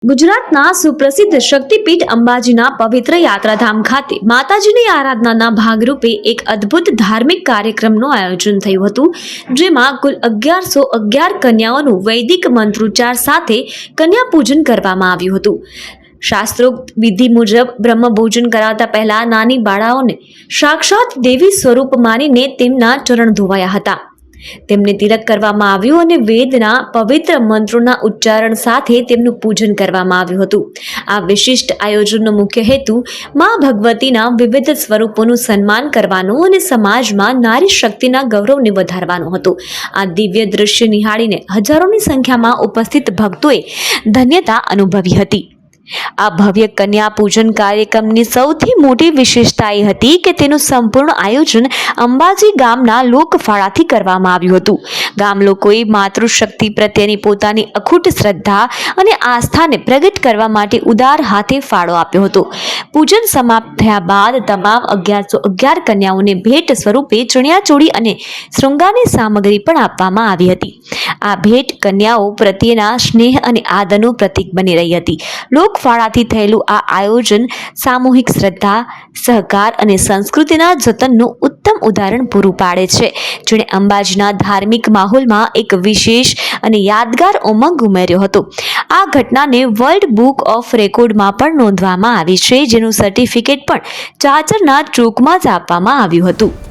ગુજરાતના સુપ્રસિદ્ધ શક્તિપીઠ અંબાજીના પવિત્ર યાત્રાધામ ખાતે માતાજીની આરાધનાના ભાગરૂપે એક અદ્ભુત ધાર્મિક કાર્યક્રમનું આયોજન થયું હતું, જેમાં કુલ 1111 કન્યાઓનું વૈદિક મંત્રોચ્ચાર સાથે કન્યા પૂજન કરવામાં આવ્યું હતું। શાસ્ત્રોક્ત વિધિ મુજબ બ્રહ્મભોજન કરાવતા પહેલા નાની બાળાઓને સાક્ષાત દેવી સ્વરૂપ માનીને તેમના ચરણ ધોવાયા હતા। તેમને તિલક કરવામાં આવ્યું અને વેદના પવિત્ર મંત્રોના ઉચ્ચારણ સાથે તેમનું પૂજન કરવામાં આવ્યું હતું। આ વિશિષ્ટ આયોજનનો મુખ્ય હેતુ મા ભગવતીના વિવિધ સ્વરૂપોનું સન્માન કરવાનો અને સમાજમાં નારી શક્તિના ગૌરવને વધારવાનો હતો। આ દિવ્ય દૃશ્ય નિહાળીને હજારોની સંખ્યામાં ઉપસ્થિત ભક્તોએ ધન્યતા અનુભવી હતી। આ ભવ્ય કન્યા પૂજન કાર્યક્રમની સૌથી મોટી વિશેષતા એ હતી કે તેનું સંપૂર્ણ આયોજન અંબાજી ગામના લોકફાળાથી કરવામાં આવ્યું હતું। ગામ લોકોએ માતૃશક્તિ પ્રત્યેની પોતાની અખૂટ શ્રદ્ધા અને આસ્થાને પ્રગટ કરવા માટે ઉદાર હાથે ફાળો આપ્યો હતો। પૂજન સમાપ્ત થયા બાદ તમામ 1111 કન્યાઓને ભેટ સ્વરૂપે ચણિયાચોળી અને શૃંગારની સામગ્રી પણ આપવામાં આવી હતી। આ ભેટ કન્યાઓ પ્રત્યેના સ્નેહ અને આદરનું પ્રતીક બની રહી હતી। લોકફાળાથી થયેલું આ આયોજન સામૂહિક શ્રદ્ધા, સહકાર અને સંસ્કૃતિના જતનનું ઉત્તમ ઉદાહરણ પૂરું પાડે છે, જેણે અંબાજીના ધાર્મિક માહોલમાં એક વિશેષ અને યાદગાર ઉમંગ ઉમેર્યો હતો। આ ઘટનાને વર્લ્ડ બુક ઓફ રેકોર્ડમાં પણ નોંધવામાં આવી છે, જેનું સર્ટિફિકેટ પણ ચાચરના ચોકમાં જ આપવામાં આવ્યું હતું।